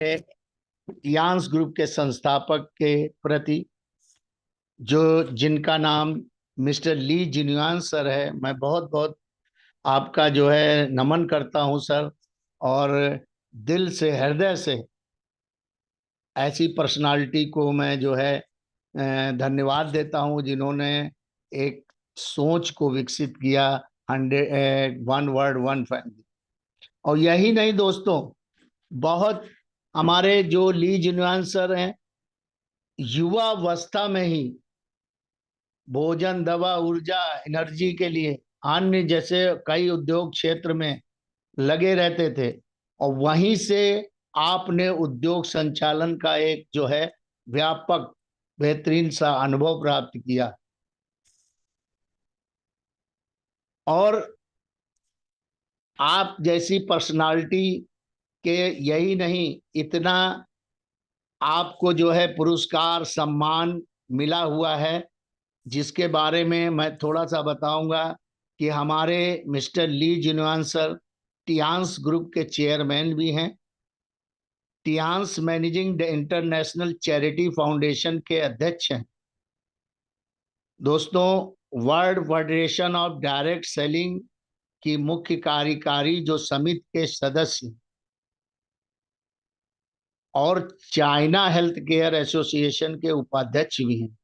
Yarns group के संस्थापक के प्रति जिनका नाम मिस्टर ली जिनयुआन सर है, मैं बहुत बहुत आपका जो है नमन करता हूं सर। और दिल से, हृदय से ऐसी पर्सनालिटी को मैं जो है धन्यवाद देता हूं जिन्होंने एक सोच को विकसित किया, 100 वर्ड 1 फैमिली। और यही नहीं दोस्तों, बहुत हमारे जो ली जिनयुआन सर हैं, युवा अवस्था में ही भोजन, दवा, ऊर्जा, एनर्जी के लिए अन्य जैसे कई उद्योग क्षेत्र में लगे रहते थे। और वहीं से आपने उद्योग संचालन का एक जो है व्यापक बेहतरीन सा अनुभव प्राप्त किया। और आप जैसी पर्सनालिटी के यही नहीं, इतना आपको जो है पुरस्कार सम्मान मिला हुआ है, जिसके बारे में मैं थोड़ा सा बताऊंगा कि हमारे मिस्टर ली जिनयुआन सर टियांस ग्रुप के चेयरमैन भी हैं, Tiens managing international charity foundation के अध्यक्ष हैं दोस्तों, world federation of direct selling की मुख्य कार्यकारी जो समिति के सदस्य, और चाइना हेल्थ केयर एसोसिएशन के उपाध्यक्ष भी हैं।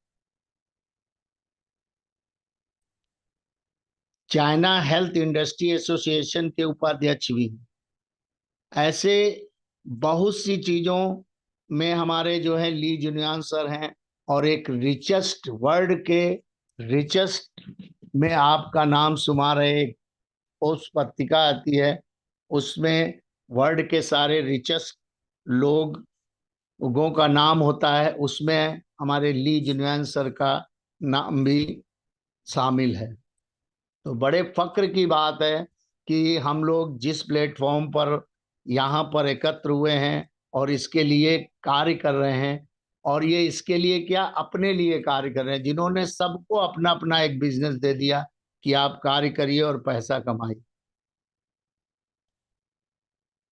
चाइना हेल्थ इंडस्ट्री एसोसिएशन के उपाध्यक्ष भी हैं। ऐसे बहुत सी चीजों में हमारे जो है ली जिनयुआन सर हैं। और एक रिचेस्ट, वर्ल्ड के रिचेस्ट में आपका नाम शुमार है, एक पोस्ट पत्रिका आती है, उसमें वर्ल्ड के सारे रिचेस्ट लोगों का नाम होता है, उसमें हमारे ली जिनयुआन सर का नाम भी शामिल है। तो बड़े फक्र की बात है कि हम लोग जिस प्लेटफॉर्म पर यहाँ पर एकत्र हुए हैं और इसके लिए कार्य कर रहे हैं, और ये इसके लिए क्या, अपने लिए कार्य कर रहे हैं, जिन्होंने सबको अपना अपना एक बिजनेस दे दिया कि आप कार्य करिए और पैसा कमाइए।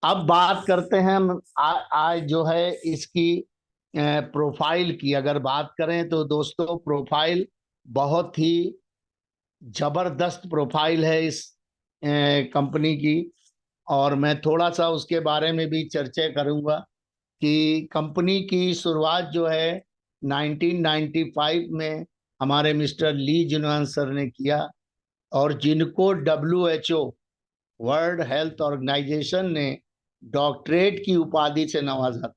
अब बात करते हैं हम आज जो है इसकी प्रोफाइल की। अगर बात करें तो दोस्तों, प्रोफाइल बहुत ही जबरदस्त प्रोफाइल है इस कंपनी की। और मैं थोड़ा सा उसके बारे में भी चर्चा करूंगा कि कंपनी की शुरुआत जो है 1995 में हमारे मिस्टर ली जिनयुआन सर ने किया, और जिनको WHO, वर्ल्ड हेल्थ ऑर्गेनाइजेशन ने डॉक्टरेट की उपाधि से नवाजा।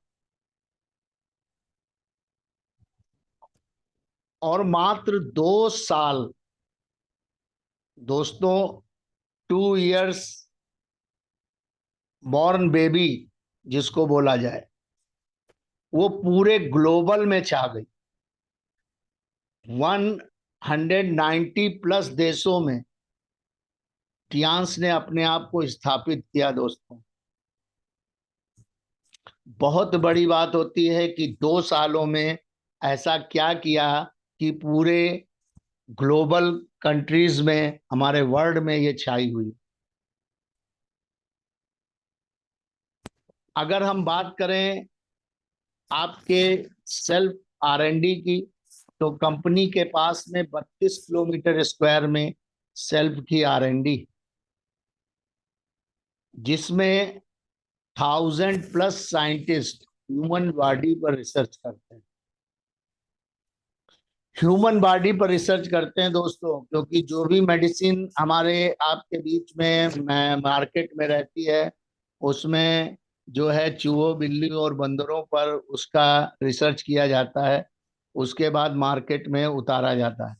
और मात्र 2 साल दोस्तों, 2 इयर्स बॉर्न बेबी जिसको बोला जाए, वो पूरे ग्लोबल में छा गई। 190 प्लस देशों में टियांस ने अपने आप को स्थापित किया दोस्तों। बहुत बड़ी बात होती है कि 2 सालों में ऐसा क्या किया कि पूरे ग्लोबल कंट्रीज में, हमारे वर्ल्ड में ये छाई हुई। अगर हम बात करें आपके सेल्फ R&D की, तो कंपनी के पास में 32 किलोमीटर स्क्वायर में सेल्फ की R&D, जिसमें 1000+ साइंटिस्ट ह्यूमन बॉडी पर रिसर्च करते हैं। ह्यूमन बॉडी पर रिसर्च करते हैं दोस्तों, क्योंकि जो भी मेडिसिन हमारे आपके बीच में मार्केट में रहती है, उसमें जो है चूहों, बिल्ली और बंदरों पर उसका रिसर्च किया जाता है, उसके बाद मार्केट में उतारा जाता है।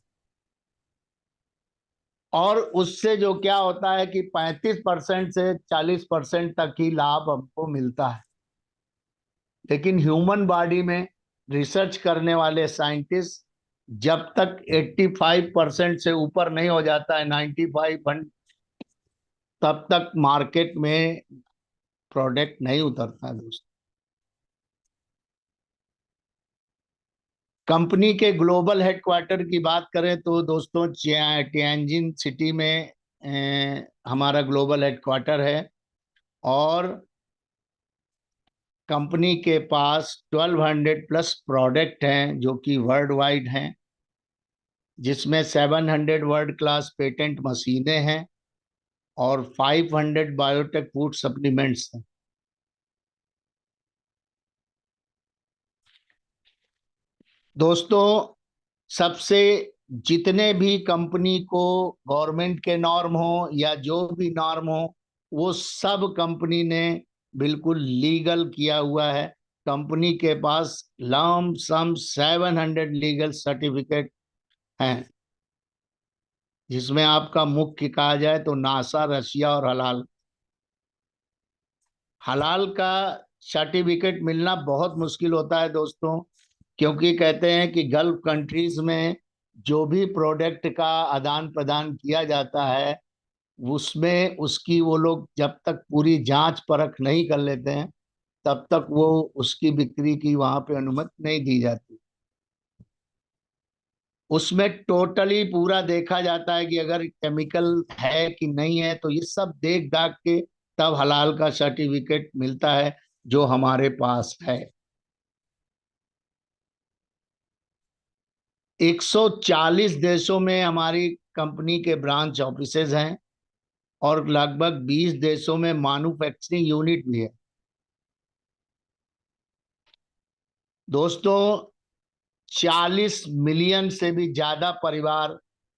और उससे जो क्या होता है कि 35% से 40% तक ही लाभ हमको मिलता है। लेकिन ह्यूमन बॉडी में रिसर्च करने वाले साइंटिस्ट जब तक 85% से ऊपर नहीं हो जाता है, 95, तब तक मार्केट में प्रोडक्ट नहीं उतरता दोस्तों। कंपनी के ग्लोबल हेडक्वार्टर की बात करें तो दोस्तों, टिएनजिन सिटी में हमारा ग्लोबल हेडक्वार्टर है। और कंपनी के पास 1200 प्लस प्रोडक्ट हैं जो कि वर्ल्ड वाइड हैं, जिसमें 700 वर्ल्ड क्लास पेटेंट मशीनें हैं और 500 बायोटेक फूड सप्लीमेंट्स हैं। दोस्तों, सबसे जितने भी कंपनी को गवर्नमेंट के नॉर्म हो या जो भी नॉर्म हो, वो सब कंपनी ने बिल्कुल लीगल किया हुआ है। कंपनी के पास लम सम 700 लीगल सर्टिफिकेट हैं, जिसमें आपका मुख्य कहा जाए तो नासा, रशिया और हलाल। हलाल का सर्टिफिकेट मिलना बहुत मुश्किल होता है दोस्तों, क्योंकि कहते हैं कि गल्फ कंट्रीज में जो भी प्रोडक्ट का आदान प्रदान किया जाता है, उसमें उसकी वो लोग जब तक पूरी जांच परख नहीं कर लेते हैं, तब तक वो उसकी बिक्री की वहां पे अनुमति नहीं दी जाती। उसमें टोटली पूरा देखा जाता है कि अगर केमिकल है कि नहीं है, तो ये सब देख दाख के तब हलाल का सर्टिफिकेट मिलता है, जो हमारे पास है। 140 देशों में हमारी कंपनी के ब्रांच ऑफिसेज हैं और लगभग 20 देशों में मैन्युफैक्चरिंग यूनिट भी है। दोस्तों, 40 मिलियन से भी ज्यादा परिवार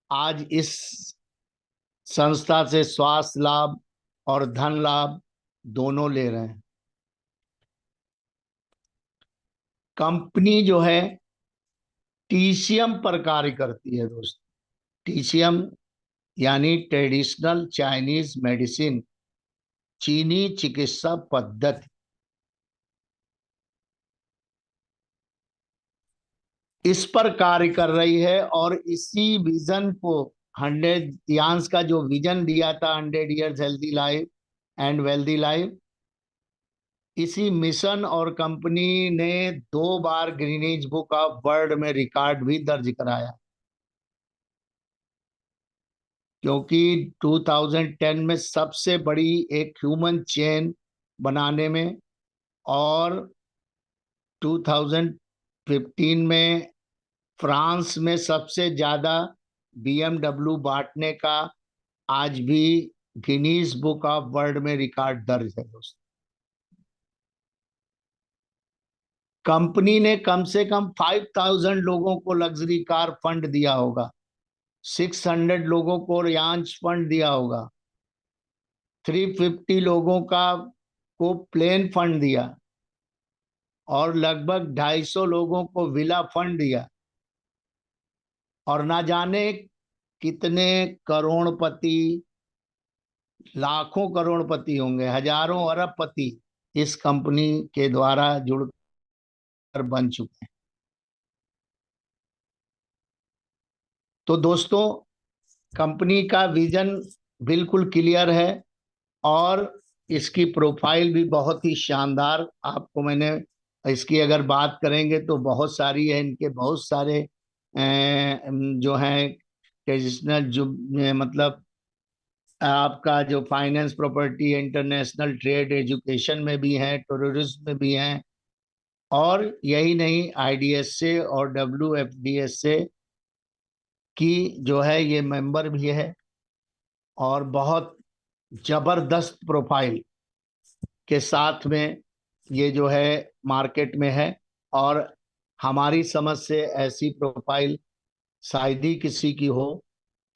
आज इस संस्था से स्वास्थ्य लाभ और धन लाभ दोनों ले रहे हैं। कंपनी जो है टीसीएम पर कार्य करती है दोस्तों। टीसीएम यानी ट्रेडिशनल चाइनीज मेडिसिन, चीनी चिकित्सा पद्धति। इस पर कार्य कर रही है और इसी विजन को 100 का जो विजन दिया था, 100 years healthy life and wealthy life, इसी मिशन और कंपनी ने 2 बार गिनीज बुक ऑफ वर्ल्ड में रिकॉर्ड भी दर्ज कराया, क्योंकि 2010 में सबसे बड़ी एक ह्यूमन चेन बनाने में और 2015 में फ्रांस में सबसे ज्यादा बीएमडब्ल्यू बांटने का आज भी गिनीज बुक ऑफ वर्ल्ड में रिकॉर्ड दर्ज है दोस्तों। कंपनी ने कम से कम 5000 लोगों को लग्जरी कार फंड दिया होगा, 600 लोगों को रियांश फंड दिया होगा, 350 लोगों का को प्लेन फंड दिया और लगभग 250 लोगों को विला फंड दिया, और ना जाने कितने करोड़पति, लाखों करोड़पति होंगे, हजारों अरबपति इस कंपनी के द्वारा जुड़कर बन चुके हैं। तो दोस्तों, कंपनी का विजन बिल्कुल क्लियर है और इसकी प्रोफाइल भी बहुत ही शानदार। आपको मैंने इसकी अगर बात करेंगे तो बहुत सारी है, इनके बहुत सारे जो है ट्रेडिशनल, जो मतलब आपका जो finance, property, international trade, education में भी हैं, टूरिज्म में भी हैं, और यही नहीं, आईडीएसए और डब्ल्यूएफडीएसए की जो है ये मेंबर भी है, और बहुत जबरदस्त प्रोफाइल के साथ में ये जो है मार्केट में है। और हमारी समझ से ऐसी प्रोफाइल शायद ही किसी की हो,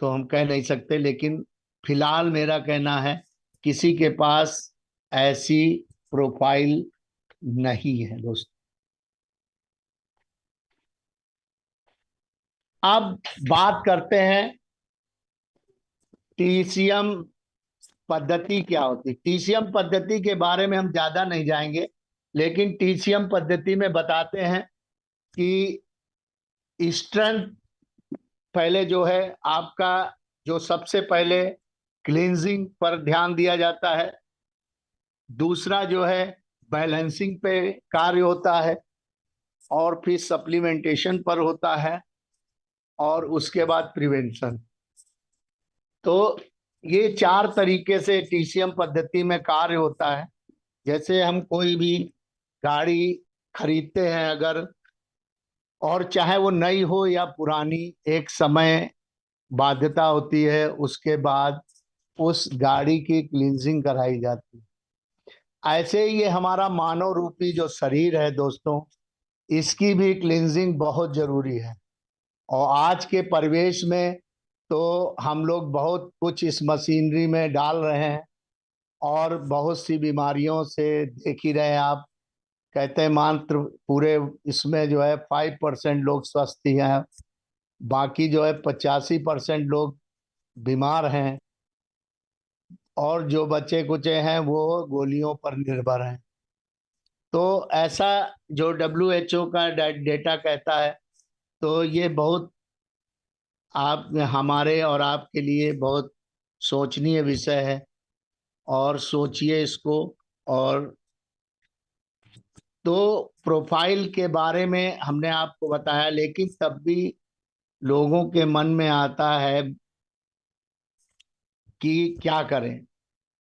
तो हम कह नहीं सकते, लेकिन फिलहाल मेरा कहना है किसी के पास ऐसी प्रोफाइल नहीं है दोस्तों। अब बात करते हैं टीसीएम पद्धति क्या होती है। टीसीएम पद्धति के बारे में हम ज्यादा नहीं जाएंगे, लेकिन टीसीएम पद्धति में बताते हैं कि स्ट्रेंथ पहले जो है आपका, जो सबसे पहले क्लींजिंग पर ध्यान दिया जाता है, दूसरा जो है बैलेंसिंग पे कार्य होता है, और फिर सप्लीमेंटेशन पर होता है, और उसके बाद प्रिवेंशन। तो ये 4 तरीके से टीसीएम पद्धति में कार्य होता है। जैसे हम कोई भी गाड़ी खरीदते हैं अगर, और चाहे वो नई हो या पुरानी, एक समय बाध्यता होती है, उसके बाद उस गाड़ी की क्लींजिंग कराई जाती है। ऐसे ही ये हमारा मानव रूपी जो शरीर है दोस्तों, इसकी भी क्लींजिंग बहुत जरूरी है। और आज के परिवेश में तो हम लोग बहुत कुछ इस मशीनरी में डाल रहे हैं, और बहुत सी बीमारियों से देख ही रहे हैं आप। कहते हैं मात्र पूरे इसमें जो है 5% लोग स्वस्थ ही हैं, बाकी जो है 85% लोग बीमार हैं, और जो बचे कुचे हैं वो गोलियों पर निर्भर हैं। तो ऐसा जो WHO का डेटा कहता है, तो ये बहुत आप हमारे और आपके लिए बहुत सोचनीय विषय है, और सोचिए इसको। और तो प्रोफाइल के बारे में हमने आपको बताया, लेकिन तब भी लोगों के मन में आता है कि क्या करें।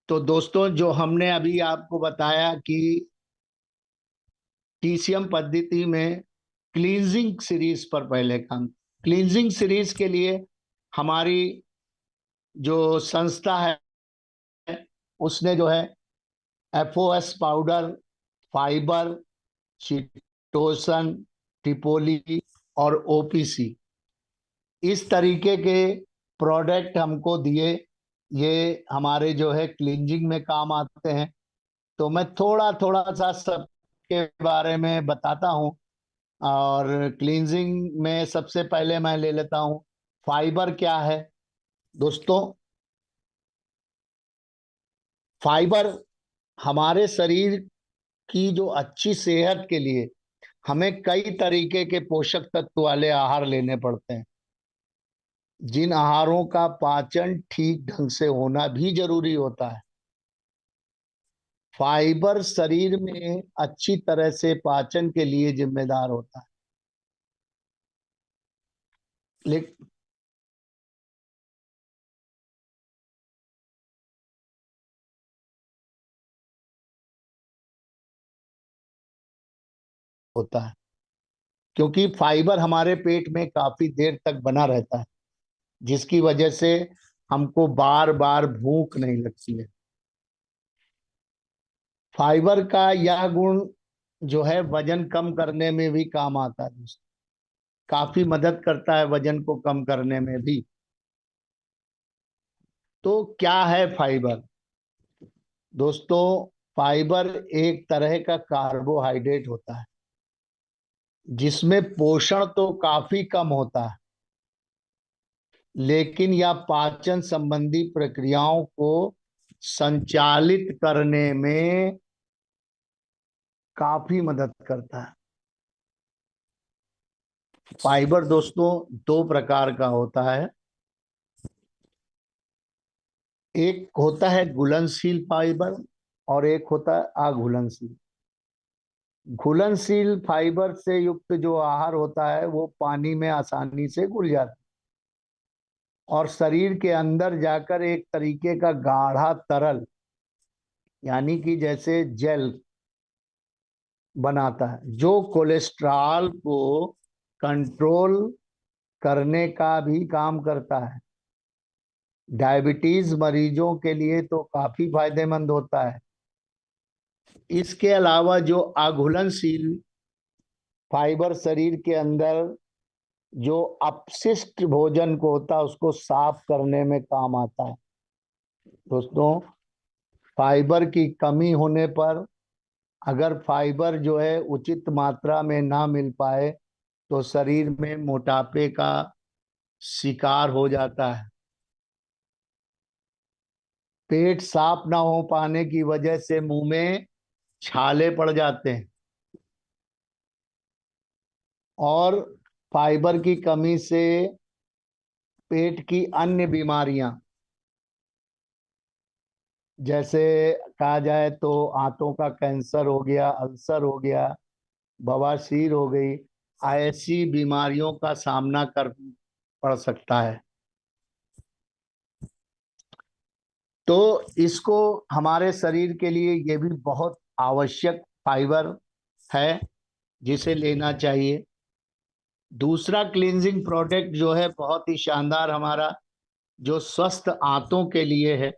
तो दोस्तों, जो हमने अभी आपको बताया कि TCM पद्धति में क्लींजिंग सीरीज पर पहले काम, क्लींजिंग सीरीज के लिए हमारी जो संस्था है, उसने जो है FOS powder, fibre, chitosan, Tripoli और OPC, इस तरीके के प्रोडक्ट हमको दिए। ये हमारे जो है क्लींजिंग में काम आते हैं। तो मैं थोड़ा थोड़ा सा सबके बारे में बताता हूँ। और क्लींजिंग में सबसे पहले मैं ले लेता हूँ, फाइबर क्या है दोस्तों। फाइबर हमारे शरीर की जो अच्छी सेहत के लिए हमें कई तरीके के पोषक तत्व वाले आहार लेने पड़ते हैं, जिन आहारों का पाचन ठीक ढंग से होना भी जरूरी होता है। फाइबर शरीर में अच्छी तरह से पाचन के लिए जिम्मेदार होता है। लेकिन होता है क्योंकि फाइबर हमारे पेट में काफी देर तक बना रहता है, जिसकी वजह से हमको बार बार भूख नहीं लगती है। फाइबर का यह गुण जो है वजन कम करने में भी काम आता है दोस्तों, काफी मदद करता है वजन को कम करने में भी। तो क्या है फाइबर दोस्तों? फाइबर एक तरह का कार्बोहाइड्रेट होता है, जिसमें पोषण तो काफी कम होता है, लेकिन यह पाचन संबंधी प्रक्रियाओं को संचालित करने में काफी मदद करता है। फाइबर दोस्तों दो प्रकार का होता है। एक होता है घुलनशील फाइबर, और एक होता है अघुलनशील। घुलनशील फाइबर से युक्त जो आहार होता है वो पानी में आसानी से घुल जाता है, और शरीर के अंदर जाकर एक तरीके का गाढ़ा तरल, यानी कि जैसे जेल बनाता है, जो कोलेस्ट्रॉल को कंट्रोल करने का भी काम करता है। डायबिटीज मरीजों के लिए तो काफी फायदेमंद होता है। इसके अलावा जो अघुलनशील फाइबर शरीर के अंदर जो अपशिष्ट भोजन को होता है उसको साफ करने में काम आता है। दोस्तों, फाइबर की कमी होने पर, अगर फाइबर जो है उचित मात्रा में ना मिल पाए, तो शरीर में मोटापे का शिकार हो जाता है। पेट साफ ना हो पाने की वजह से मुंह में छाले पड़ जाते हैं, और फाइबर की कमी से पेट की अन्य बीमारियां, जैसे कहा जाए तो आंतों का कैंसर हो गया, अल्सर हो गया, बवासीर हो गई, ऐसी बीमारियों का सामना कर पड़ सकता है। तो इसको हमारे शरीर के लिए ये भी बहुत आवश्यक फाइबर है जिसे लेना चाहिए। दूसरा क्लींजिंग प्रोडक्ट जो है बहुत ही शानदार हमारा, जो स्वस्थ आंतों के लिए है,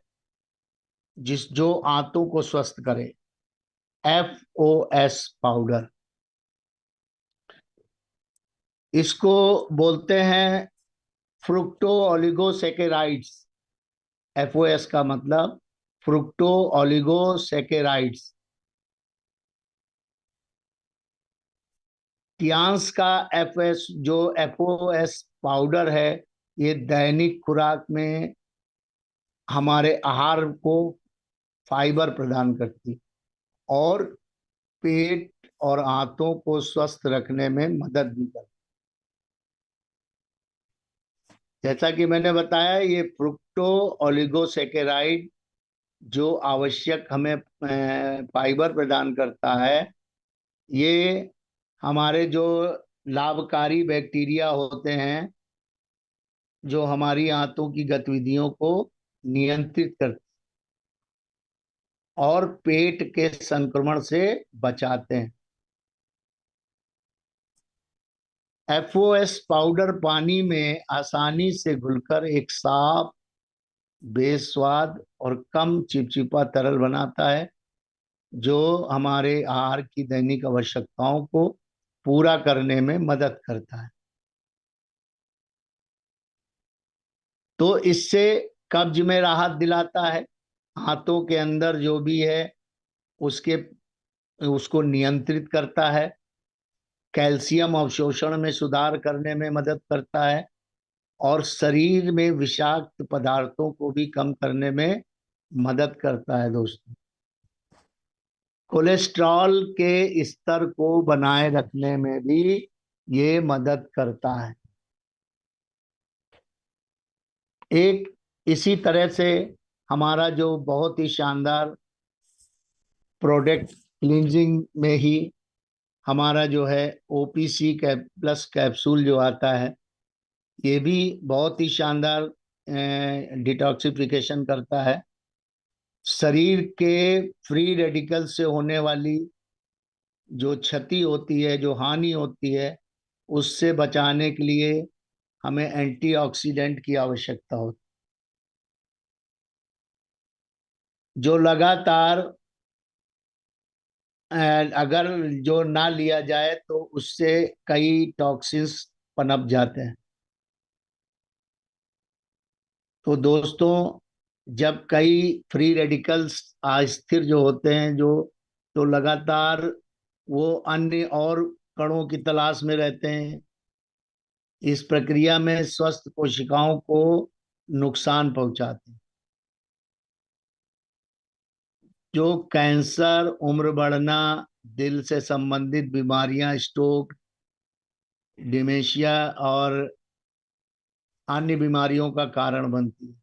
जो आंतों को स्वस्थ करे, FOS पाउडर। इसको बोलते हैं फ्रुक्टो ओलिगोसेकेराइड्स। FOS का मतलब फ्रुक्टो ओलिगोसेकेराइड्स। कियांस का FOS पाउडर है, ये दैनिक खुराक में हमारे आहार को फाइबर प्रदान करती और पेट और आंतों को स्वस्थ रखने में मदद भी करती। जैसा कि मैंने बताया, ये फ्रुक्टो ओलिगोसेकेराइड जो आवश्यक हमें फाइबर प्रदान करता है, ये हमारे जो लाभकारी बैक्टीरिया होते हैं जो हमारी आंतों की गतिविधियों को नियंत्रित करते और पेट के संक्रमण से बचाते हैं। FOS पाउडर पानी में आसानी से घुलकर एक साफ, बेस्वाद और कम चिपचिपा तरल बनाता है, जो हमारे आहार की दैनिक आवश्यकताओं को पूरा करने में मदद करता है। तो इससे कब्ज में राहत दिलाता है, हाथों के अंदर जो भी है उसके उसको नियंत्रित करता है, कैल्शियम अवशोषण में सुधार करने में मदद करता है और शरीर में विषाक्त पदार्थों को भी कम करने में मदद करता है। दोस्तों, कोलेस्ट्रॉल के स्तर को बनाए रखने में भी ये मदद करता है। एक इसी तरह से हमारा जो बहुत ही शानदार प्रोडक्ट क्लींजिंग में ही हमारा जो है OPC प्लस कैप्सूल जो आता है, ये भी बहुत ही शानदार डिटॉक्सिफिकेशन करता है। शरीर के फ्री रेडिकल से होने वाली जो क्षति होती है, जो हानि होती है, उससे बचाने के लिए हमें एंटीऑक्सीडेंट की आवश्यकता होती है, जो लगातार अगर जो ना लिया जाए तो उससे कई टॉक्सिन्स पनप जाते हैं। तो दोस्तों, जब कई फ्री रेडिकल्स अस्थिर जो होते हैं, जो तो लगातार वो अन्य और कणों की तलाश में रहते हैं, इस प्रक्रिया में स्वस्थ कोशिकाओं को नुकसान पहुंचाते हैं। जो कैंसर, उम्र बढ़ना, दिल से संबंधित बीमारियां, स्ट्रोक, डिमेंशिया और अन्य बीमारियों का कारण बनती है।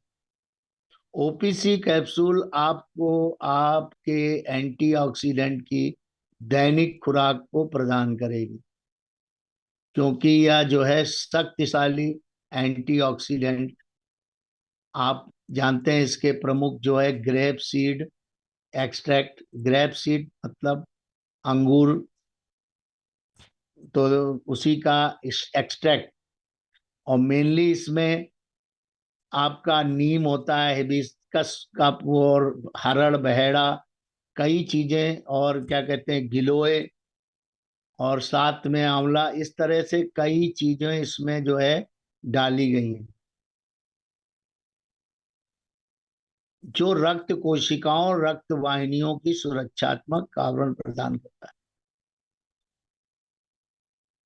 OPC कैप्सूल आपको आपके एंटीऑक्सीडेंट की दैनिक खुराक को प्रदान करेगी, क्योंकि यह जो है शक्तिशाली एंटीऑक्सीडेंट। आप जानते हैं इसके प्रमुख जो है grape seed extract. Grape seed मतलब अंगूर, तो उसी का एक्सट्रैक्ट। और मेनली इसमें आपका नीम होता है, हिबिस्कस का, और हरड़ बहेड़ा, कई चीजें, और क्या कहते हैं, गिलोय, और साथ में आंवला, इस तरह से कई चीजें इसमें जो है डाली गई हैं, जो रक्त कोशिकाओं, रक्त वाहिनियों की सुरक्षात्मक आवरण प्रदान करता है।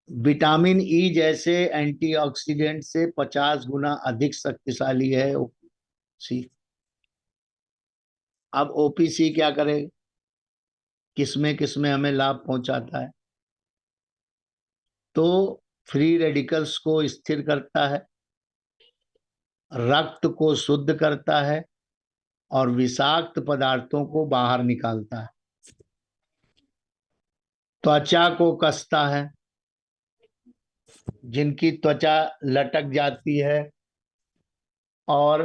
विटामिन ई जैसे एंटीऑक्सीडेंट से 50 गुना अधिक शक्तिशाली है OPC। अब OPC क्या करे, किसमें किसमें हमें लाभ पहुंचाता है? तो फ्री रेडिकल्स को स्थिर करता है, रक्त को शुद्ध करता है और विषाक्त पदार्थों को बाहर निकालता है। त्वचा को कसता है, जिनकी त्वचा लटक जाती है और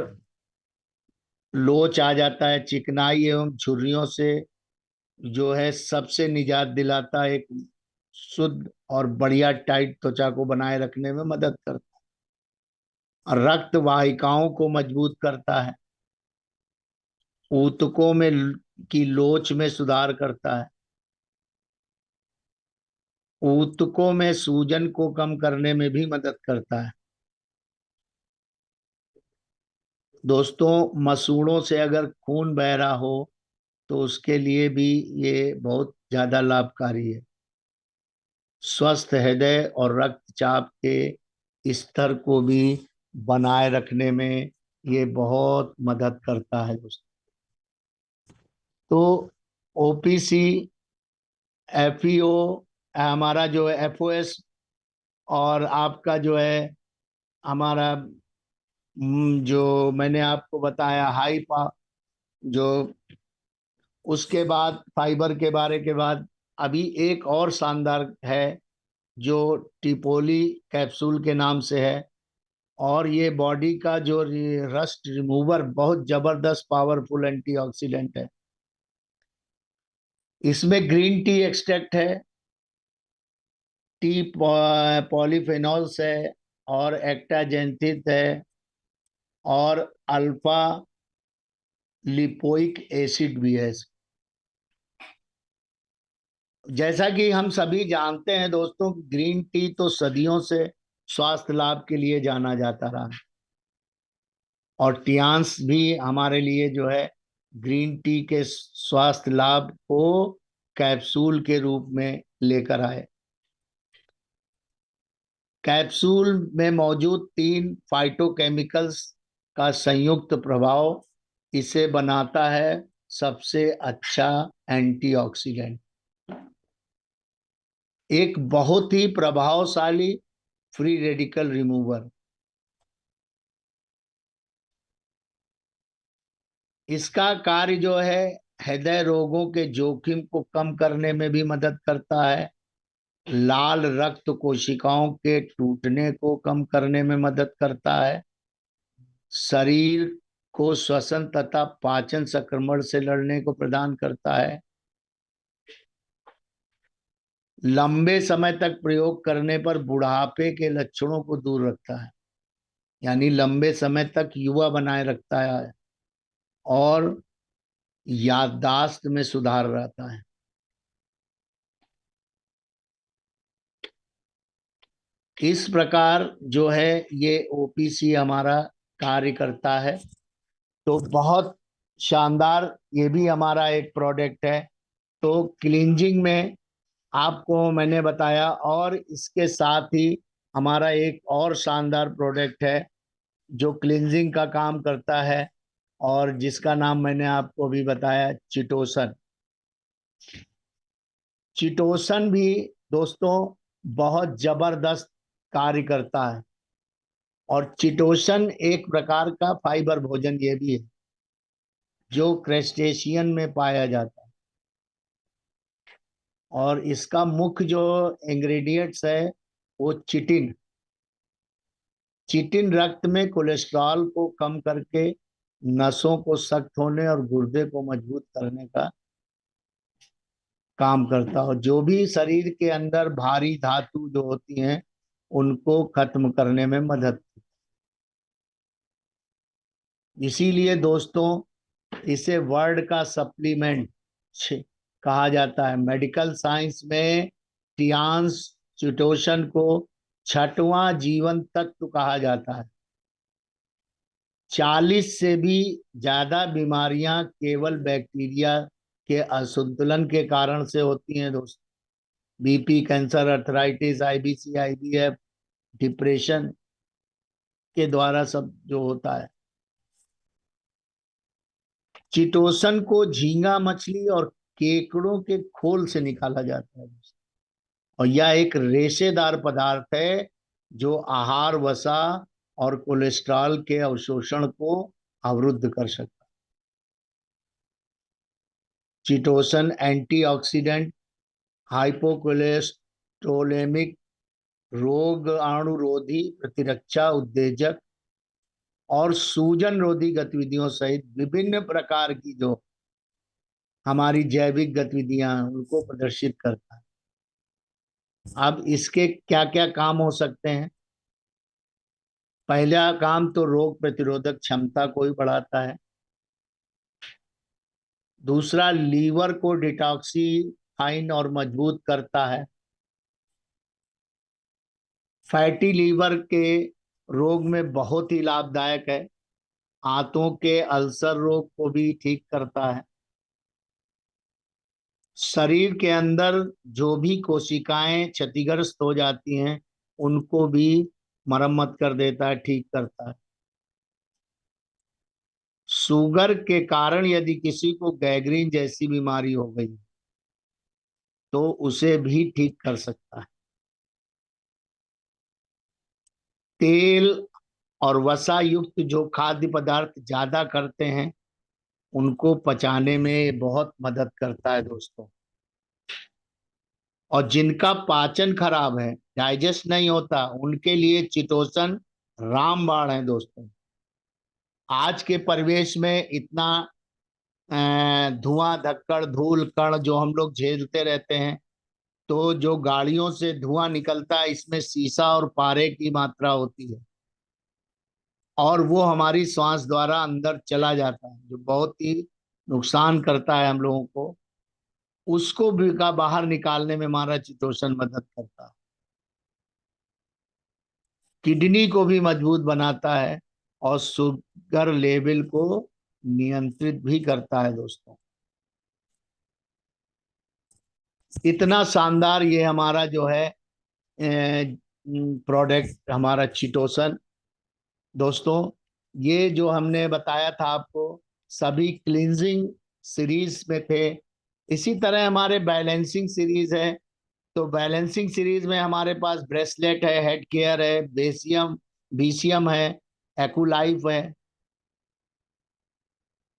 लोच आ जाता है, चिकनाई एवं झुर्रियों से जो है सबसे निजात दिलाता है। एक शुद्ध और बढ़िया टाइट त्वचा को बनाए रखने में मदद करता है। और रक्त वाहिकाओं को मजबूत करता है। ऊतकों में की लोच में सुधार करता है। ऊतकों में सूजन को कम करने में भी मदद करता है। दोस्तों, मसूड़ों से अगर खून बह रहा हो तो उसके लिए भी ये बहुत ज्यादा लाभकारी है। स्वस्थ हृदय और रक्तचाप के स्तर को भी बनाए रखने में ये बहुत मदद करता है दोस्तों। तो ओपीसी, एफईओ, हमारा जो है एफओएस, और आपका जो है हमारा जो मैंने आपको बताया जो उसके बाद फाइबर के बारे के बाद अभी एक और शानदार है जो टिपोली कैप्सूल के नाम से है। और ये बॉडी का जो रस्ट रिमूवर बहुत जबरदस्त पावरफुल एंटीऑक्सीडेंट है। इसमें ग्रीन टी एक्सट्रैक्ट है, टी पॉलीफेनॉल्स है, और एक्टाजेंथिस है, और अल्फा लिपोइक एसिड भी है। जैसा कि हम सभी जानते हैं दोस्तों, ग्रीन टी तो सदियों से स्वास्थ्य लाभ के लिए जाना जाता रहा। और टियान्स भी हमारे लिए जो है ग्रीन टी के स्वास्थ्य लाभ को कैप्सूल के रूप में लेकर आए। कैप्सूल में मौजूद 3 फाइटोकेमिकल्स का संयुक्त प्रभाव इसे बनाता है सबसे अच्छा एंटीऑक्सीडेंट। एक बहुत ही प्रभावशाली फ्री रेडिकल रिमूवर। इसका कार्य जो है हृदय रोगों के जोखिम को कम करने में भी मदद करता है। लाल रक्त कोशिकाओं के टूटने को कम करने में मदद करता है। शरीर को श्वसन तथा पाचन संक्रमण से लड़ने को प्रदान करता है। लंबे समय तक प्रयोग करने पर बुढ़ापे के लक्षणों को दूर रखता है, यानी लंबे समय तक युवा बनाए रखता है। और याददाश्त में सुधार रहता है। इस प्रकार जो है ये ओपीसी हमारा कार्य करता है। तो बहुत शानदार ये भी हमारा एक प्रोडक्ट है। तो क्लींजिंग में आपको मैंने बताया, और इसके साथ ही हमारा एक और शानदार प्रोडक्ट है जो क्लींजिंग का काम करता है, और जिसका नाम मैंने आपको भी बताया, चिटोसन। चिटोसन भी दोस्तों बहुत जबरदस्त कार्य करता है। और चिटोसन एक प्रकार का फाइबर भोजन ये भी है जो क्रस्टेशियन में पाया जाता है। और इसका मुख्य जो इंग्रेडिएंट्स है वो चिटिन। चिटिन रक्त में कोलेस्ट्रॉल को कम करके नसों को सख्त होने और गुर्दे को मजबूत करने का काम करता है। और जो भी शरीर के अंदर भारी धातु जो होती हैं उनको खत्म करने में मदद। इसीलिए दोस्तों इसे वर्ल्ड का सप्लीमेंट कहा जाता है। मेडिकल साइंस में टियान्स चिटोसन को छठवां जीवन तत्व कहा जाता है। 40 से भी ज्यादा बीमारियां केवल बैक्टीरिया के असंतुलन के कारण से होती हैं दोस्तों। BP, cancer, arthritis, IBC, IBF, depression के द्वारा सब जो होता है। चिटोसन को झींगा मछली और केकड़ों के खोल से निकाला जाता है। और यह एक रेशेदार पदार्थ है जो आहार वसा और कोलेस्ट्रॉल के अवशोषण को अवरुद्ध कर सकता है। चिटोसन एंटीऑक्सीडेंट, हाइपोकोलेस्टोलेमिक, रोग अणुरोधी, प्रतिरक्षा उत्तेजक और सूजन रोधी गतिविधियों सहित विभिन्न प्रकार की जो हमारी जैविक गतिविधियां हैं उनको प्रदर्शित करता है। अब इसके क्या क्या काम हो सकते हैं? पहला काम तो रोग प्रतिरोधक क्षमता को ही बढ़ाता है। दूसरा, लीवर को डिटॉक्सिफाइन और मजबूत करता है। फैटी लीवर के रोग में बहुत ही लाभदायक है। आंतों के अल्सर रोग को भी ठीक करता है। शरीर के अंदर जो भी कोशिकाएं क्षतिग्रस्त हो जाती हैं उनको भी मरम्मत कर देता है, ठीक करता है। शुगर के कारण यदि किसी को गैंग्रीन जैसी बीमारी हो गई तो उसे भी ठीक कर सकता है। तेल और वसा युक्त जो खाद्य पदार्थ ज्यादा करते हैं उनको पचाने में बहुत मदद करता है दोस्तों। और जिनका पाचन खराब है, डाइजेस्ट नहीं होता, उनके लिए चिटोसन रामबाण है दोस्तों। आज के परिवेश में इतना धुआं धक्कड़ धूल कण जो हम लोग झेलते रहते हैं, तो जो गाड़ियों से धुआं निकलता है इसमें सीसा और पारे की मात्रा होती है और वो हमारी श्वास द्वारा अंदर चला जाता है जो बहुत ही नुकसान करता है हम लोगों को। उसको भी का बाहर निकालने में हमारा चितोषण मदद करता है। किडनी को भी मजबूत बनाता है और शुगर लेवल को नियंत्रित भी करता है दोस्तों। इतना शानदार ये हमारा जो है प्रोडक्ट हमारा चिटोसन दोस्तों। ये जो हमने बताया था आपको सभी क्लींजिंग सीरीज में थे। इसी तरह हमारे बैलेंसिंग सीरीज है। तो बैलेंसिंग सीरीज में हमारे पास ब्रेसलेट है, हेड केयर है, बेसियम बीसीएम है, एक्लाइफ है।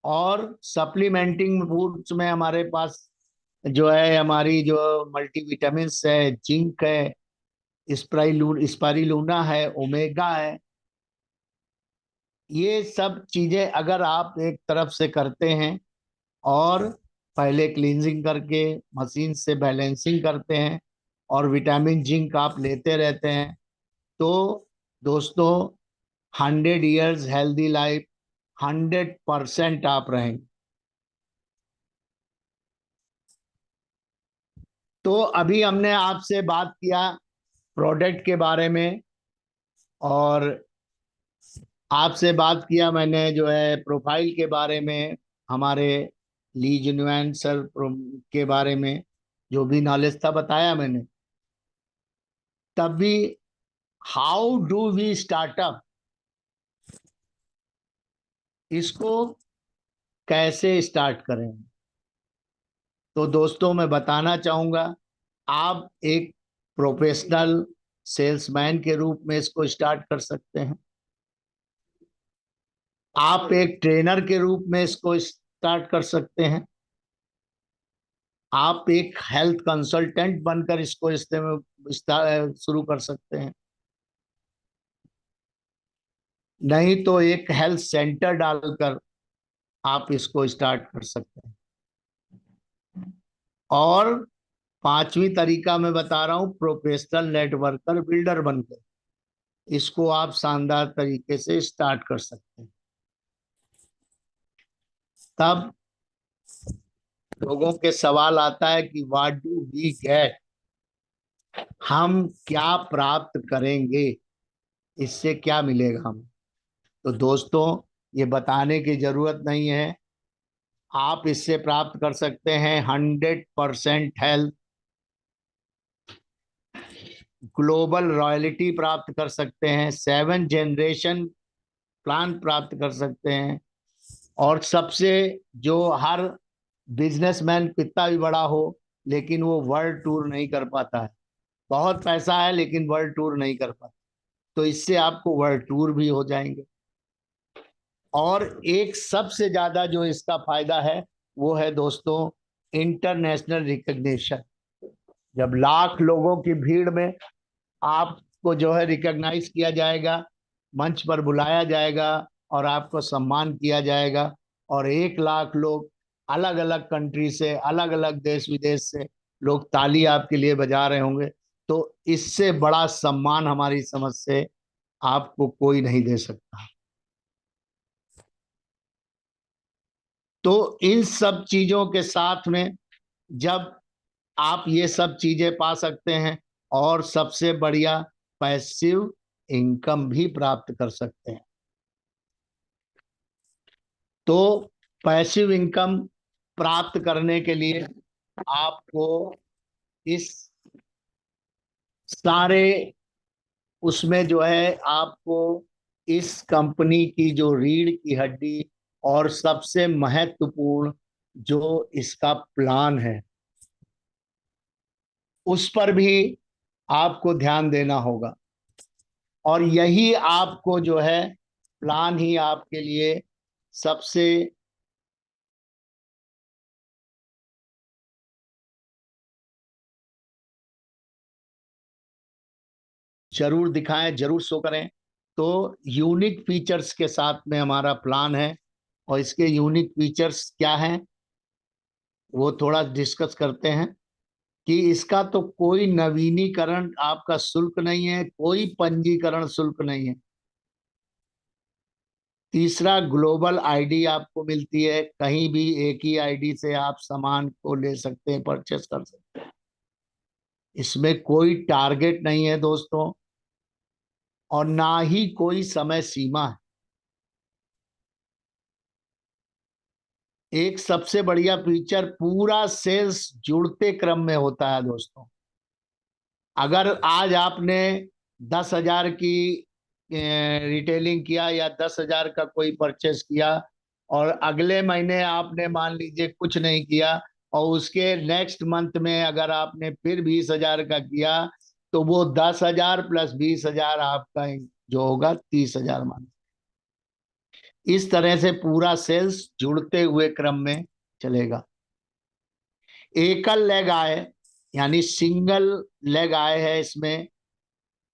और सप्लीमेंटिंग फूड्स में हमारे पास जो है हमारी जो मल्टीविटामिन्स है, जिंक है, स्पाइरुलिना है, ओमेगा है। ये सब चीजें अगर आप एक तरफ से करते हैं और पहले क्लींजिंग करके मशीन से बैलेंसिंग करते हैं और विटामिन जिंक आप लेते रहते हैं तो दोस्तों 100 years हेल्दी लाइफ 100% आप रहेंगे। तो अभी हमने आपसे बात किया प्रोडक्ट के बारे में और आपसे बात किया मैंने जो है प्रोफाइल के बारे में, हमारे ली जिन्युआन सर के बारे में जो भी नॉलेज था बताया मैंने। तब भी हाउ डू वी स्टार्टअप, इसको कैसे स्टार्ट करें? तो दोस्तों मैं बताना चाहूंगा आप एक प्रोफेशनल सेल्समैन के रूप में इसको स्टार्ट कर सकते हैं। आप एक ट्रेनर के रूप में इसको स्टार्ट कर सकते हैं। आप एक हेल्थ कंसल्टेंट बनकर इसको शुरू कर सकते हैं। नहीं तो एक हेल्थ सेंटर डालकर आप इसको स्टार्ट कर सकते हैं। और पांचवी तरीका मैं बता रहा हूं, प्रोफेशनल नेटवर्कर बिल्डर बनकर इसको आप शानदार तरीके से स्टार्ट कर सकते हैं। तब लोगों के सवाल आता है कि व्हाट डू वी गेट, हम क्या प्राप्त करेंगे, इससे क्या मिलेगा हम? तो दोस्तों ये बताने की जरूरत नहीं है। आप इससे प्राप्त कर सकते हैं 100% हेल्थ, ग्लोबल रॉयल्टी प्राप्त कर सकते हैं, 7 जनरेशन प्लान प्राप्त कर सकते हैं। और सबसे जो हर बिजनेसमैन कितना भी बड़ा हो लेकिन वो वर्ल्ड टूर नहीं कर पाता है, बहुत पैसा है लेकिन वर्ल्ड टूर नहीं कर पाता, तो इससे आपको वर्ल्ड टूर भी हो जाएंगे। और एक सबसे ज्यादा जो इसका फायदा है वो है दोस्तों इंटरनेशनल रिकग्निशन। जब लाख लोगों की भीड़ में आपको जो है रिकॉग्नाइज किया जाएगा, मंच पर बुलाया जाएगा और आपको सम्मान किया जाएगा और 1 लाख लोग अलग अलग कंट्री से, अलग अलग देश विदेश से लोग ताली आपके लिए बजा रहे होंगे, तो इससे बड़ा सम्मान हमारी समझ से आपको कोई नहीं दे सकता। तो इन सब चीजों के साथ में जब आप ये सब चीजें पा सकते हैं, और सबसे बढ़िया पैसिव इनकम भी प्राप्त कर सकते हैं। तो पैसिव इनकम प्राप्त करने के लिए आपको इस सारे उसमें जो है आपको इस कंपनी की जो रीढ़ की हड्डी और सबसे महत्वपूर्ण जो इसका प्लान है, उस पर भी आपको ध्यान देना होगा। और यही आपको जो है प्लान ही आपके लिए सबसे जरूर दिखाएं, जरूर शो करें। तो यूनिक फीचर्स के साथ में हमारा प्लान है, और इसके यूनिक फीचर्स क्या हैं वो थोड़ा डिस्कस करते हैं। कि इसका तो कोई नवीनीकरण आपका शुल्क नहीं है, कोई पंजीकरण शुल्क नहीं है। तीसरा, ग्लोबल आईडी आपको मिलती है, कहीं भी एक ही आईडी से आप सामान को ले सकते हैं, परचेस कर सकते हैं। इसमें कोई टारगेट नहीं है दोस्तों, और ना ही कोई समय सीमा है। एक सबसे बढ़िया फीचर, पूरा सेल्स जुड़ते क्रम में होता है दोस्तों। अगर आज आपने 10,000 की रिटेलिंग किया, या 10,000 का कोई परचेस किया, और अगले महीने आपने मान लीजिए कुछ नहीं किया, और उसके नेक्स्ट मंथ में अगर आपने फिर 20,000 का किया, तो वो 10,000 प्लस 20,000 आपका जो होगा 30,000 मान। इस तरह से पूरा सेल्स जुड़ते हुए क्रम में चलेगा। एकल लेग आय, यानी सिंगल लेग आय है इसमें।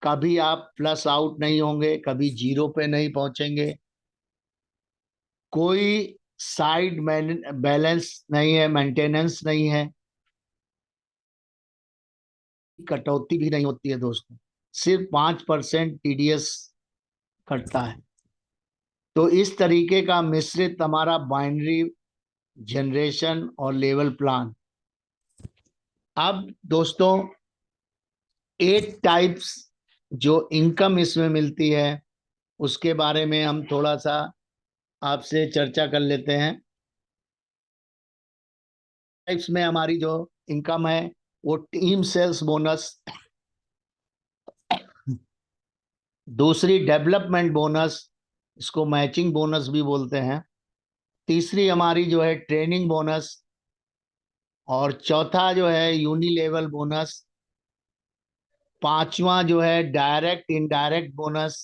कभी आप प्लस आउट नहीं होंगे, कभी जीरो पे नहीं पहुंचेंगे। कोई साइड बैलेंस नहीं है, मेंटेनेंस नहीं है, कटौती भी नहीं होती है दोस्तों। सिर्फ 5% टीडीएस कटता है। तो इस तरीके का मिश्रित हमारा बाइनरी जनरेशन और लेवल प्लान। अब दोस्तों 8 टाइप्स जो इनकम इसमें मिलती है, उसके बारे में हम थोड़ा सा आपसे चर्चा कर लेते हैं। टाइप्स में हमारी जो इनकम है, वो टीम सेल्स बोनस, दूसरी डेवलपमेंट बोनस, इसको मैचिंग बोनस भी बोलते हैं। तीसरी हमारी जो है ट्रेनिंग बोनस, और चौथा जो है यूनिलेवल बोनस। पांचवा जो है डायरेक्ट इनडायरेक्ट बोनस।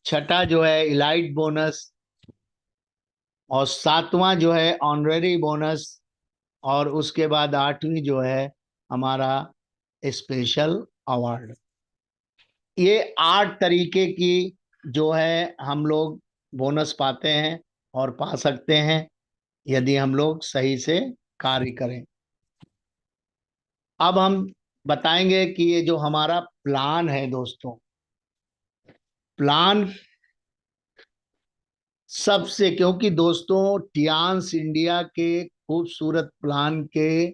छठा जो है इलाइट बोनस। और सातवां जो है ऑनरेरी बोनस। और उसके बाद आठवीं जो है हमारा स्पेशल अवार्ड। ये 8 तरीके की जो है हम लोग बोनस पाते हैं, और पा सकते हैं यदि हम लोग सही से कार्य करें। अब हम बताएंगे कि ये जो हमारा प्लान है दोस्तों, प्लान सबसे, क्योंकि दोस्तों टियान्स इंडिया के खूबसूरत प्लान के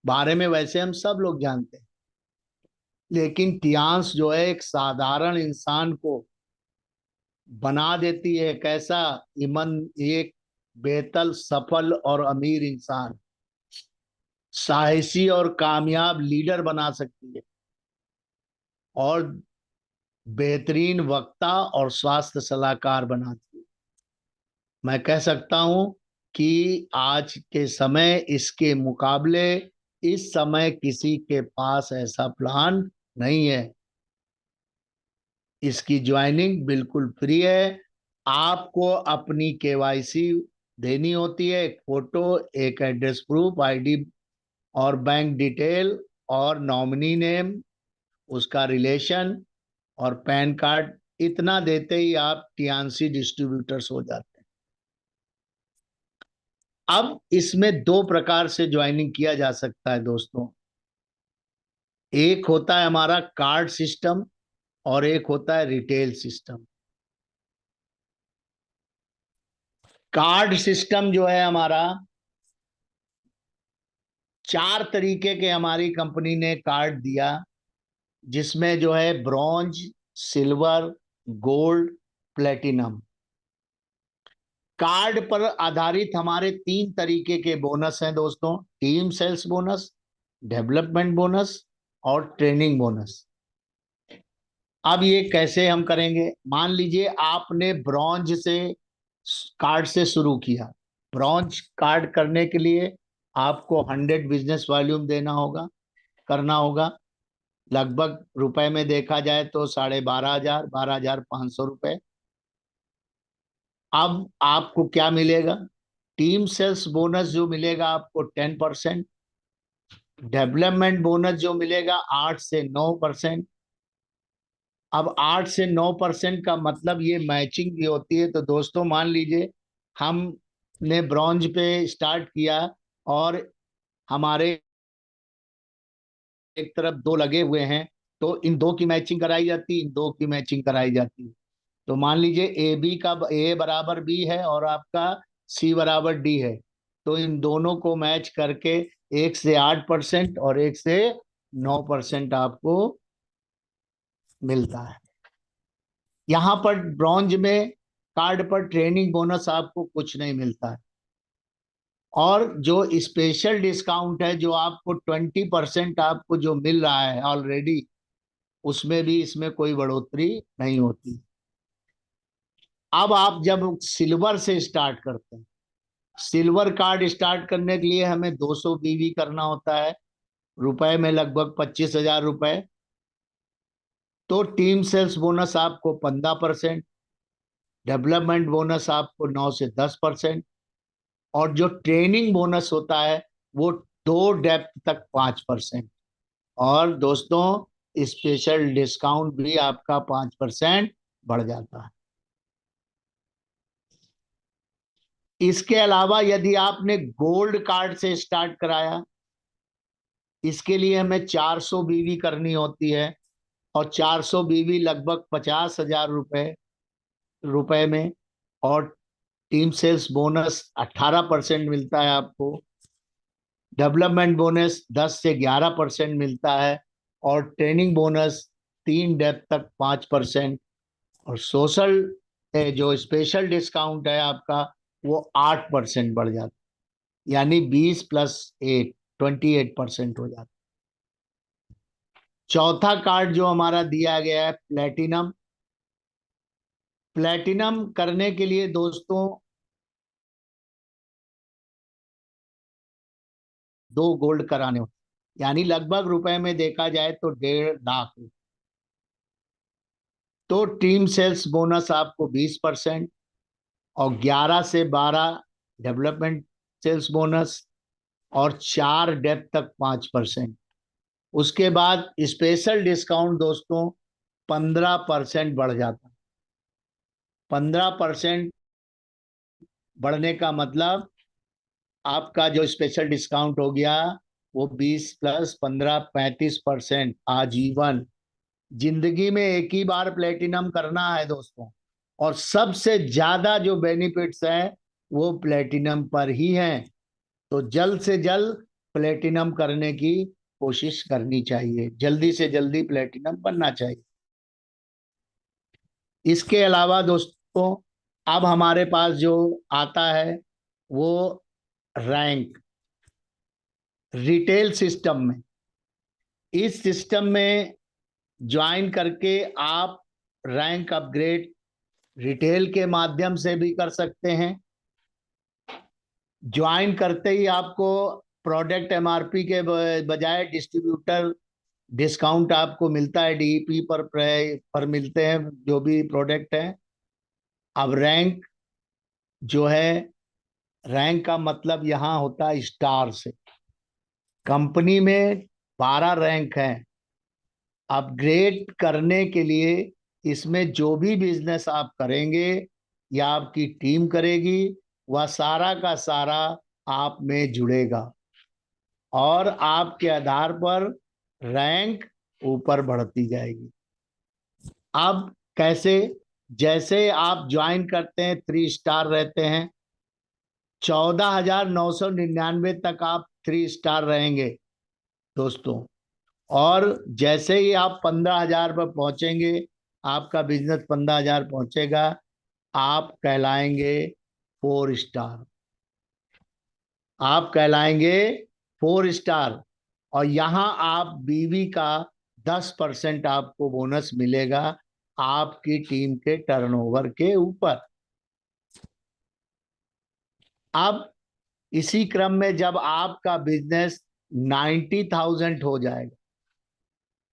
बारे में वैसे हम सब लोग जानते हैं, लेकिन टियान्स जो है एक साधारण इंसान को बना देती है कैसा, ईमन, एक बेहतर, सफल और अमीर इंसान, साहसी और कामयाब लीडर बना सकती है, और बेहतरीन वक्ता और स्वास्थ्य सलाहकार बनाती है। मैं कह सकता हूं कि आज के समय इसके मुकाबले इस समय किसी के पास ऐसा प्लान नहीं है। इसकी ज्वाइनिंग बिल्कुल फ्री है। आपको अपनी केवाईसी देनी होती है, एक फोटो, एक एड्रेस प्रूफ, आईडी और बैंक डिटेल, और नॉमिनी नेम, उसका रिलेशन, और पैन कार्ड। इतना देते ही आप टीएनसी डिस्ट्रीब्यूटर्स हो जाते हैं। अब इसमें 2 प्रकार से ज्वाइनिंग किया जा सकता है दोस्तों। एक होता है हमारा कार्ड सिस्टम और एक होता है रिटेल सिस्टम। कार्ड सिस्टम जो है हमारा, 4 तरीके के हमारी कंपनी ने कार्ड दिया, जिसमें जो है bronze, silver, gold, platinum. Card पर आधारित हमारे 3 तरीके के बोनस हैं दोस्तों: team sales bonus, development bonus और ट्रेनिंग बोनस। अब ये कैसे हम करेंगे? मान लीजिए आपने ब्रॉन्ज से कार्ड से शुरू किया। ब्रॉन्ज कार्ड करने के लिए आपको 100 बिजनेस वॉल्यूम देना होगा, करना होगा। लगभग रुपए में देखा जाए तो 12,500, 12,500 रुपए। अब आपको क्या मिलेगा? टीम सेल्स बोनस जो मिलेगा आपको 10%, डेवलपमेंट बोनस जो मिलेगा 8 से 9%। अब 8 से 9% का मतलब ये मैचिंग भी होती है। तो दोस्तों मान लीजिए हमने ब्रॉन्ज पे स्टार्ट किया और हमारे एक तरफ दो लगे हुए हैं, तो इन दो की मैचिंग कराई जाती, इन दो की मैचिंग कराई जाती। तो मान लीजिए ए बी का, ए बराबर बी है और आपका सी बराबर डी है, तो इन दोनों को मैच करके 1 से 8% और 1 से 9% आपको मिलता है। यहाँ पर ब्रॉन्ज में कार्ड पर ट्रेनिंग बोनस आपको कुछ नहीं मिलता है। और जो स्पेशल डिस्काउंट है, जो आपको 20% आपको जो मिल रहा है ऑलरेडी, उसमें भी इसमें कोई बढ़ोतरी नहीं होती। अब आप जब सिल्वर से स्टार्ट करते हैं, सिल्वर कार्ड स्टार्ट करने के लिए हमें 200 बीवी करना होता है, रुपए में लगभग 25,000 रुपए। तो टीम सेल्स बोनस आपको 15%, डेवलपमेंट बोनस आपको 9 से 10%, और जो ट्रेनिंग बोनस होता है वो 2 डेप्थ तक 5%। और दोस्तों स्पेशल डिस्काउंट भी आपका 5% बढ़ जाता है। इसके अलावा यदि आपने गोल्ड कार्ड से स्टार्ट कराया, इसके लिए हमें 400 बीवी करनी होती है, और 400 बीवी लगभग 50,000 रुपए रुपए में। और टीम सेल्स बोनस 18% मिलता है आपको, डेवलपमेंट बोनस 10 से 11% मिलता है, और ट्रेनिंग बोनस 3 डेप्थ तक 5%, और सोशल जो स्पेशल डिस्काउंट है आपका वो 8% बढ़ जाता है, यानी 20 + 8, 28% हो जाता है। चौथा कार्ड जो हमारा दिया गया है प्लेटिनम। प्लेटिनम करने के लिए दोस्तों 2 गोल्ड कराने होते, यानी लगभग रुपए में देखा जाए तो 1.5 लाख। तो टीम सेल्स बोनस आपको 20%, और 11 से 12 डेवलपमेंट सेल्स बोनस, और 4 डेप्थ तक 5%। उसके बाद स्पेशल डिस्काउंट दोस्तों 15% बढ़ जाता है। 15% बढ़ने का मतलब आपका जो स्पेशल डिस्काउंट हो गया वो 20 + 15, 35% आजीवन। जिंदगी में एक ही बार प्लेटिनम करना है दोस्तों, और सबसे ज्यादा जो बेनिफिट्स हैं वो प्लेटिनम पर ही हैं। तो जल्द से जल्द प्लेटिनम करने की कोशिश करनी चाहिए, जल्दी से जल्दी प्लेटिनम बनना चाहिए। इसके अलावा दोस्तों अब हमारे पास जो आता है वो रैंक। रिटेल सिस्टम में, इस सिस्टम में ज्वाइन करके आप रैंक अपग्रेड रिटेल के माध्यम से भी कर सकते हैं। ज्वाइन करते ही आपको प्रोडक्ट एमआरपी के बजाय डिस्ट्रीब्यूटर डिस्काउंट आपको मिलता है, डीईपी पर मिलते हैं जो भी प्रोडक्ट हैं। अब रैंक जो है, रैंक का मतलब यहाँ होता है स्टार से। कंपनी में 12 रैंक हैं। अपग्रेड करने के लिए इसमें जो भी बिजनेस आप करेंगे या आपकी टीम करेगी, वह सारा का सारा आप में जुड़ेगा, और आपके आधार पर रैंक ऊपर बढ़ती जाएगी। अब कैसे? जैसे आप ज्वाइन करते हैं 3 स्टार रहते हैं, 14,999 तक आप 3 स्टार रहेंगे दोस्तों। और जैसे ही आप 15,000 पर पहुंचेंगे, आपका बिजनेस 15,000 पहुंचेगा, आप कहलाएंगे 4 स्टार। आप कहलाएंगे 4 स्टार। और यहां आप बीवी का 10% आपको बोनस मिलेगा आपकी टीम के टर्नओवर के ऊपर। अब इसी क्रम में जब आपका बिजनेस 90,000 हो जाएगा,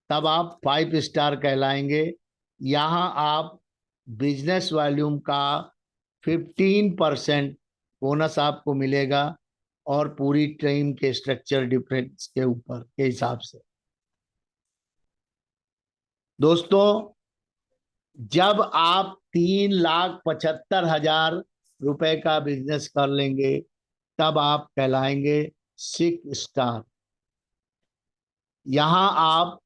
तब आप 5 स्टार कहलाएंगे। यहां आप बिजनेस वॉल्यूम का 15% बोनस आपको मिलेगा, और पूरी टीम के स्ट्रक्चर डिफरेंस के ऊपर के हिसाब से। दोस्तों, जब आप 3,75,000 रुपए का बिजनेस कर लेंगे, तब आप कहलाएंगे 6 स्टार। यहां आप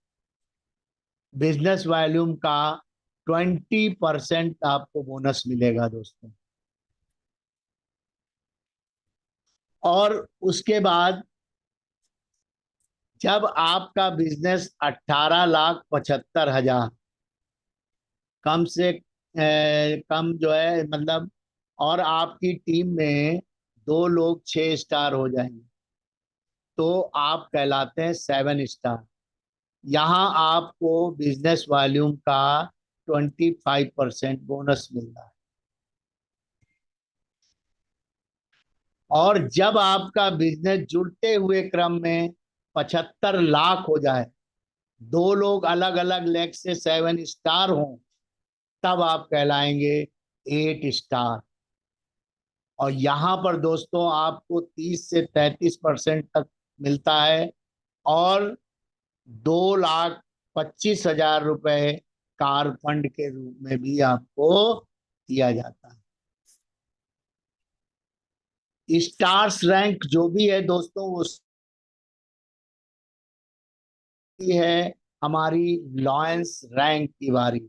बिजनेस वॉल्यूम का 20% आपको बोनस मिलेगा दोस्तों। और उसके बाद जब आपका बिजनेस 18,75,000 कम से कम जो है, मतलब, और आपकी टीम में 2 लोग 6 स्टार हो जाएंगे, तो आप कहलाते हैं 7 स्टार। यहाँ आपको बिजनेस वॉल्यूम का 25% बोनस मिल रहा है। और जब आपका बिजनेस जुड़ते हुए क्रम में 75 लाख हो जाए, 2 लोग अलग अलग लेग से 7 स्टार हों, तब आप कहलाएंगे 8 स्टार। और यहाँ पर दोस्तों आपको 30 से 33% तक मिलता है, और 2,25,000 रुपए कार फंड के रूप में भी आपको दिया जाता है। स्टार्स रैंक जो भी है दोस्तों, वो है हमारी लॉयंस रैंक की बारी।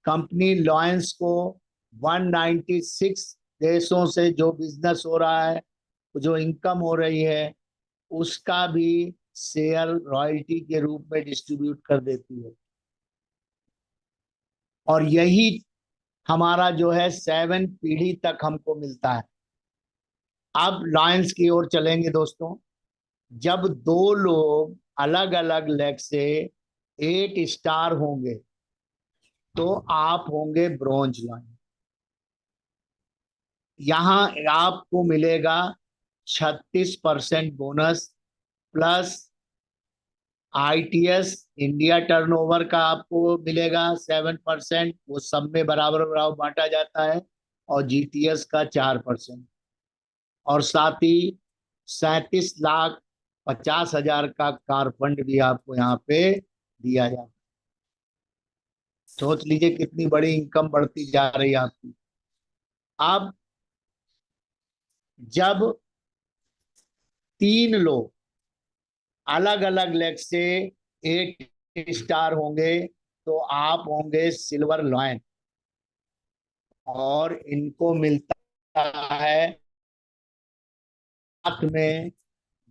कंपनी लॉयंस को 196 देशों से जो बिजनेस हो रहा है, जो इनकम हो रही है, उसका भी शेयर रॉयल्टी के रूप में डिस्ट्रीब्यूट कर देती है। और यही हमारा जो है 7 पीढ़ी तक हमको मिलता है। अब लॉयंस की ओर चलेंगे दोस्तों। जब 2 लोग अलग अलग लेग से 8 स्टार होंगे, तो आप होंगे ब्रॉन्ज लाइन। यहां आपको मिलेगा 36% bonus, plus ITS India turnover का आपको मिलेगा 7%, वो सब में बराबर बराबर बांटा जाता है, और GTS का 4%। और साथ ही 37,50,000 का कार फंड भी आपको यहाँ पे दिया जाता है। सोच लीजिए कितनी बड़ी इनकम बढ़ती जा रही है आपकी। अब जब 3 लोग अलग अलग लेग से 8 स्टार होंगे, तो आप होंगे सिल्वर लॉयन, और इनको मिलता है साथ में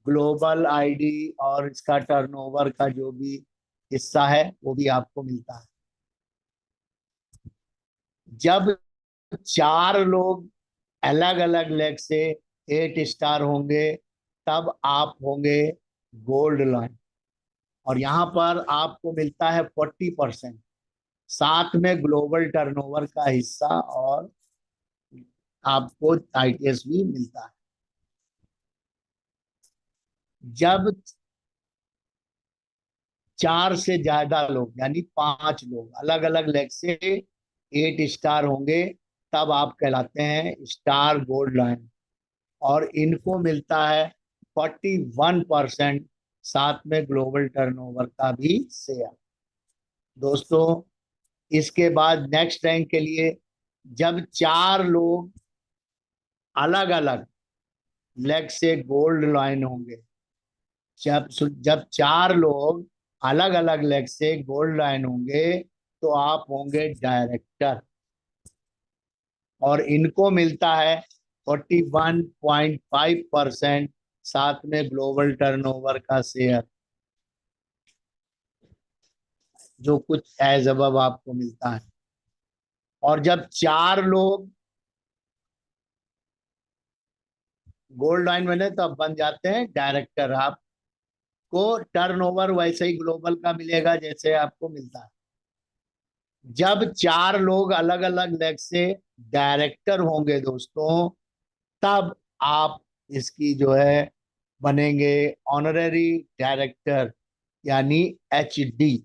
ग्लोबल ID, और इसका टर्नओवर का जो भी हिस्सा है वो भी आपको मिलता है। जब 4 लोग अलग अलग लेग से 8 स्टार होंगे, तब आप होंगे गोल्ड लाइन, और यहाँ पर आपको मिलता है 40%, साथ में ग्लोबल टर्नओवर का हिस्सा, और आपको ITS भी मिलता है। जब 4 से ज्यादा लोग, यानी 5 लोग अलग अलग लेग से 8 स्टार होंगे, तब आप कहलाते हैं स्टार गोल्ड लाइन, और इनको मिलता है 41%, साथ में ग्लोबल टर्नओवर का भी शेयर दोस्तों। इसके बाद नेक्स्ट रैंक के लिए जब 4 लोग अलग अलग लेग से गोल्ड लाइन होंगे, जब जब चार लोग अलग अलग लेग से गोल्ड लाइन होंगे तो आप होंगे डायरेक्टर, और इनको मिलता है 41.5%, साथ में ग्लोबल टर्नओवर का शेयर, जो कुछ एज अबव आपको मिलता है। और जब चार लोग गोल्ड लाइन बने तो अब बन जाते हैं डायरेक्टर। आपको टर्नओवर वैसे ही ग्लोबल का मिलेगा जैसे आपको मिलता है। जब चार लोग अलग अलग लेग से डायरेक्टर होंगे दोस्तों, तब आप इसकी जो है बनेंगे ऑनरेरी डायरेक्टर, यानी HD।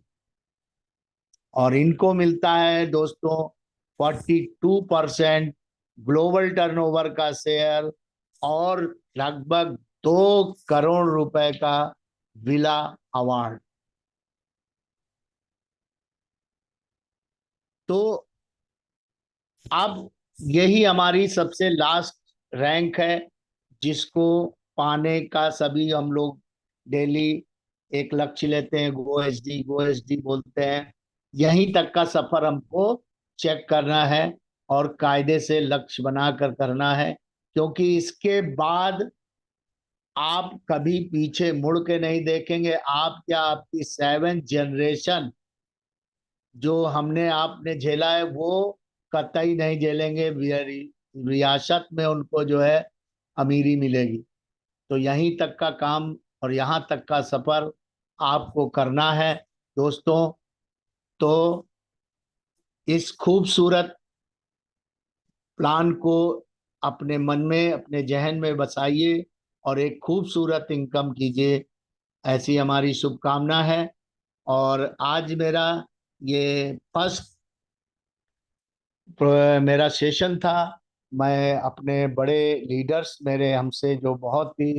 और इनको मिलता है दोस्तों 42% ग्लोबल टर्नओवर का शेयर, और लगभग 2 करोड़ रुपए का विला अवार्ड। तो अब यही हमारी सबसे लास्ट रैंक है, जिसको पाने का सभी हम लोग डेली एक लक्ष्य लेते हैं, गो एच डी बोलते हैं। यहीं तक का सफर हमको चेक करना है और कायदे से लक्ष्य बनाकर करना है, क्योंकि इसके बाद आप कभी पीछे मुड़ के नहीं देखेंगे। आप क्या, आपकी 7 जनरेशन जो हमने आपने झेला है वो कतई नहीं झेलेंगे। रियासत में उनको जो है अमीरी मिलेगी। तो यहीं तक का काम और यहाँ तक का सफर आपको करना है दोस्तों। तो इस खूबसूरत प्लान को अपने मन में, अपने जहन में बसाइए और एक खूबसूरत इनकम कीजिए, ऐसी हमारी शुभकामना है। और आज मेरा ये फर्स्ट मेरा सेशन था। मैं अपने बड़े लीडर्स, मेरे हमसे जो बहुत ही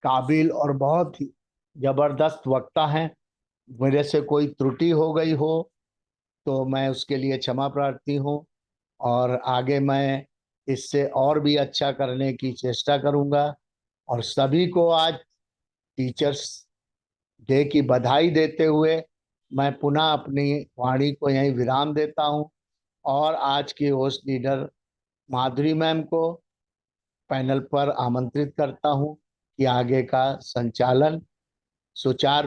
काबिल और बहुत ही जबरदस्त वक्ता हैं, मेरे से कोई त्रुटि हो गई हो तो मैं उसके लिए क्षमा प्रार्थी हूँ। और आगे मैं इससे और भी अच्छा करने की चेष्टा करूँगा। और सभी को आज टीचर्स डे की बधाई देते हुए मैं पुनः अपनी वाणी को यहीं विराम देता हूँ, और आज की होस्ट लीडर माधुरी मैम को पैनल पर आमंत्रित करता हूँ कि आगे का संचालन सुचारू